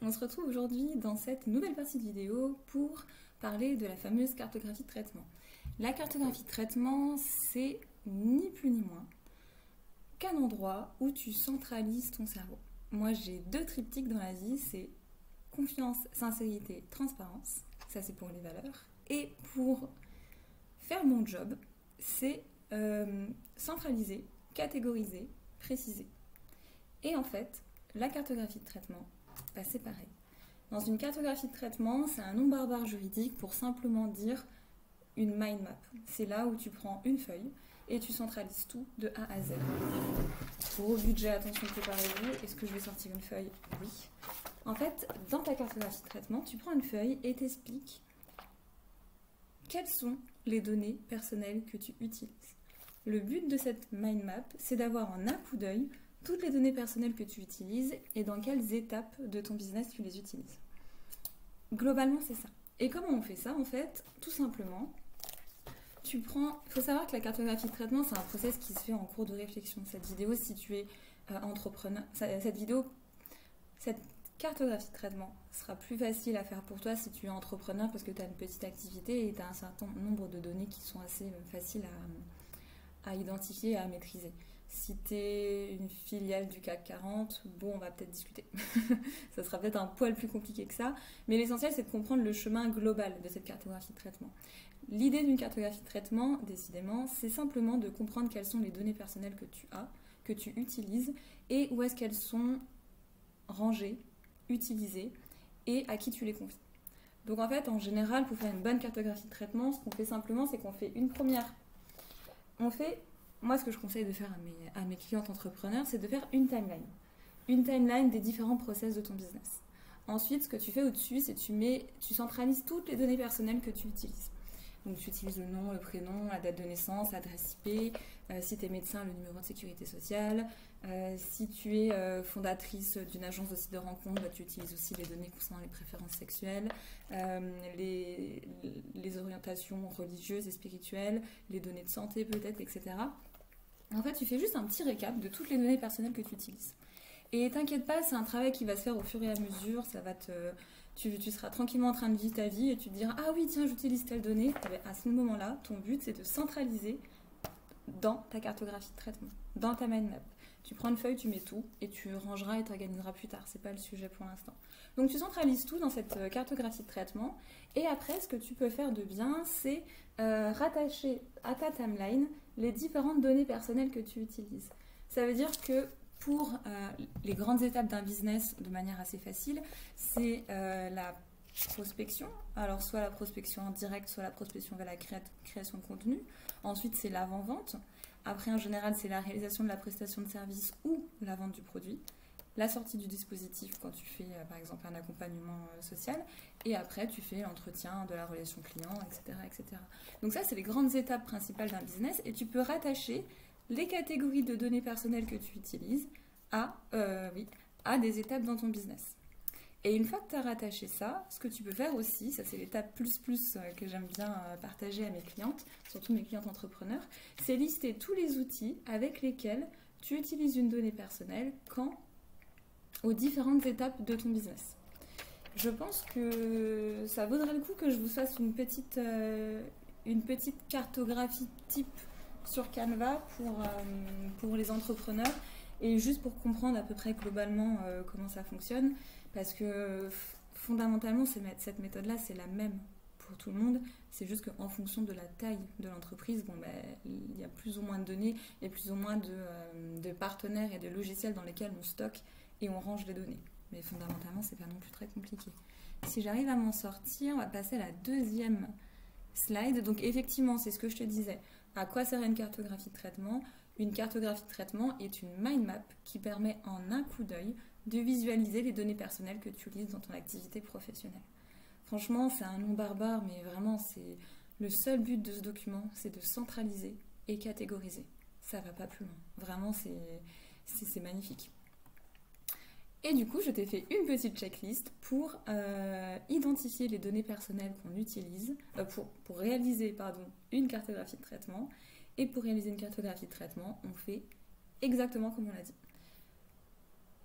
on se retrouve aujourd'hui dans cette nouvelle partie de vidéo pour parler de la fameuse cartographie de traitement. La cartographie de traitement, c'est ni plus ni moins qu'un endroit où tu centralises ton cerveau. Moi, j'ai deux triptyques dans la vie, c'est confiance, sincérité, transparence. Ça, c'est pour les valeurs. Et pour faire mon job, c'est centraliser, catégoriser, préciser. Et en fait, la cartographie de traitement, c'est pareil. Dans une cartographie de traitement, c'est un nom barbare juridique pour simplement dire une mind map. C'est là où tu prends une feuille et tu centralises tout de A à Z. Gros budget, attention, préparez-vous. Est-ce que je vais sortir une feuille? Oui. En fait, dans ta cartographie de traitement, tu prends une feuille et t'expliques quelles sont les données personnelles que tu utilises. Le but de cette mind map, c'est d'avoir en un coup d'œil toutes les données personnelles que tu utilises et dans quelles étapes de ton business tu les utilises. Globalement, c'est ça. Et comment on fait ça? En fait, tout simplement, il faut savoir que la cartographie de traitement, c'est un process qui se fait en cours de réflexion. Cette vidéo, si tu es entrepreneur, cette cartographie de traitement sera plus facile à faire pour toi si tu es entrepreneur parce que tu as une petite activité et tu as un certain nombre de données qui sont assez faciles à identifier et à maîtriser. Si tu es une filiale du CAC 40, bon, on va peut-être discuter. Ça sera peut-être un poil plus compliqué que ça. Mais l'essentiel, c'est de comprendre le chemin global de cette cartographie de traitement. L'idée d'une cartographie de traitement, décidément, c'est simplement de comprendre quelles sont les données personnelles que tu as, que tu utilises, et où est-ce qu'elles sont rangées, utilisées, et à qui tu les confies. Donc en fait, en général, pour faire une bonne cartographie de traitement, ce qu'on fait simplement, c'est qu'on fait une première... Moi, ce que je conseille de faire à mes clientes entrepreneurs, c'est de faire une timeline. Une timeline des différents process de ton business. Ensuite, ce que tu fais au-dessus, c'est tu centralises toutes les données personnelles que tu utilises. Donc, tu utilises le nom, le prénom, la date de naissance, l'adresse IP, si tu es médecin, le numéro de sécurité sociale. Si tu es fondatrice d'une agence de site de rencontre, tu utilises aussi les données concernant les préférences sexuelles, les orientations religieuses et spirituelles, les données de santé peut-être, etc. En fait, tu fais juste un petit récap de toutes les données personnelles que tu utilises. Et t'inquiète pas, c'est un travail qui va se faire au fur et à mesure. Tu seras tranquillement en train de vivre ta vie et tu te diras « Ah oui, tiens, j'utilise telle donnée ». À ce moment-là, ton but, c'est de centraliser dans ta cartographie de traitement, dans ta mind map. Tu prends une feuille, tu mets tout et tu rangeras et t'organiseras plus tard. C'est pas le sujet pour l'instant. Donc tu centralises tout dans cette cartographie de traitement. Et après, ce que tu peux faire de bien, c'est rattacher à ta timeline les différentes données personnelles que tu utilises. Ça veut dire que pour les grandes étapes d'un business de manière assez facile, c'est la prospection. Alors soit la prospection en direct, soit la prospection vers la création de contenu. Ensuite, c'est l'avant-vente. Après, en général, c'est la réalisation de la prestation de service ou la vente du produit. La sortie du dispositif quand tu fais, par exemple, un accompagnement social. Et après, tu fais l'entretien de la relation client, etc., etc. Donc ça, c'est les grandes étapes principales d'un business. Et tu peux rattacher les catégories de données personnelles que tu utilises à des étapes dans ton business. Et une fois que tu as rattaché ça, ce que tu peux faire aussi, ça c'est l'étape plus que j'aime bien partager à mes clientes, surtout mes clientes entrepreneurs, c'est lister tous les outils avec lesquels tu utilises une donnée personnelle aux différentes étapes de ton business. Je pense que ça vaudrait le coup que je vous fasse une petite cartographie type sur Canva pour les entrepreneurs et juste pour comprendre à peu près globalement comment ça fonctionne parce que fondamentalement cette méthode-là c'est la même pour tout le monde, c'est juste qu'en fonction de la taille de l'entreprise, il y a plus ou moins de données et plus ou moins de partenaires et de logiciels dans lesquels on stocke et on range les données. Mais fondamentalement, c'est pas non plus très compliqué. Si j'arrive à m'en sortir, on va passer à la deuxième slide. Donc effectivement, c'est ce que je te disais. À quoi sert une cartographie de traitement? Une cartographie de traitement est une mind map qui permet en un coup d'œil de visualiser les données personnelles que tu utilises dans ton activité professionnelle. Franchement, c'est un nom barbare, mais vraiment, c'est le seul but de ce document, c'est de centraliser et catégoriser. Ça va pas plus loin. Vraiment, c'est magnifique. Et du coup, je t'ai fait une petite checklist pour identifier les données personnelles qu'on utilise, pour réaliser une cartographie de traitement. Et pour réaliser une cartographie de traitement, on fait exactement comme on l'a dit.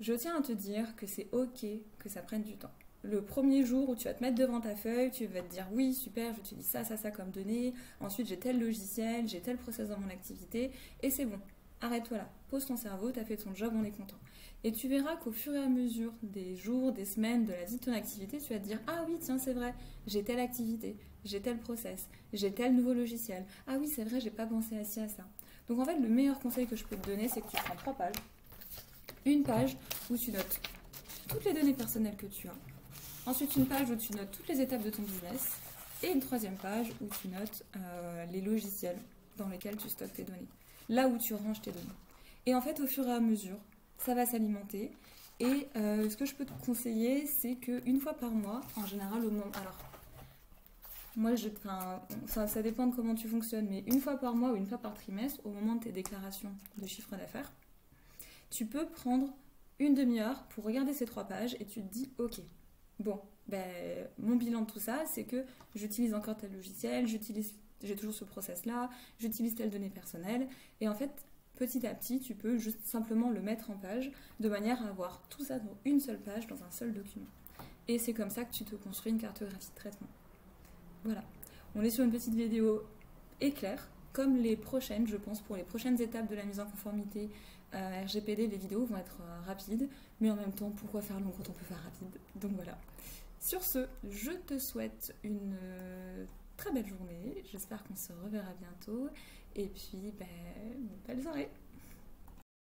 je tiens à te dire que c'est ok que ça prenne du temps. Le premier jour où tu vas te mettre devant ta feuille, tu vas te dire oui, super, j'utilise ça, ça, ça comme données, ensuite j'ai tel logiciel, j'ai tel process dans mon activité, et c'est bon. Arrête-toi là, pose ton cerveau, t'as fait ton job, on est content. Et tu verras qu'au fur et à mesure des jours, des semaines, de la vie de ton activité, tu vas te dire ah oui, tiens, c'est vrai, j'ai telle activité, j'ai tel process, j'ai tel nouveau logiciel. Ah oui, c'est vrai, j'ai pas pensé à ci, à ça. Donc en fait, le meilleur conseil que je peux te donner, c'est que tu prends 3 pages. Une page où tu notes toutes les données personnelles que tu as. Ensuite, une page où tu notes toutes les étapes de ton business. Et une 3e page où tu notes les logiciels dans lesquels tu stockes tes données. Là où tu ranges tes données. Et en fait, au fur et à mesure, ça va s'alimenter. Et ce que je peux te conseiller, c'est qu'une fois par mois, en général, au moment... Alors, moi, ça dépend de comment tu fonctionnes, mais une fois par mois ou une fois par trimestre, au moment de tes déclarations de chiffre d'affaires, tu peux prendre une demi-heure pour regarder ces 3 pages et tu te dis, ok, bon, ben, mon bilan de tout ça, c'est que j'utilise encore tel logiciel, j'ai toujours ce process-là, j'utilise telle donnée personnelle, et en fait, petit à petit, tu peux juste simplement le mettre en page, de manière à avoir tout ça dans une seule page, dans un seul document. Et c'est comme ça que tu te construis une cartographie de traitement. Voilà, on est sur une petite vidéo éclair, comme les prochaines, je pense, pour les prochaines étapes de la mise en conformité RGPD, les vidéos vont être rapides, mais en même temps, pourquoi faire long quand on peut faire rapide? Donc voilà. Sur ce, je te souhaite une très belle journée, j'espère qu'on se reverra bientôt, et puis, belle soirée.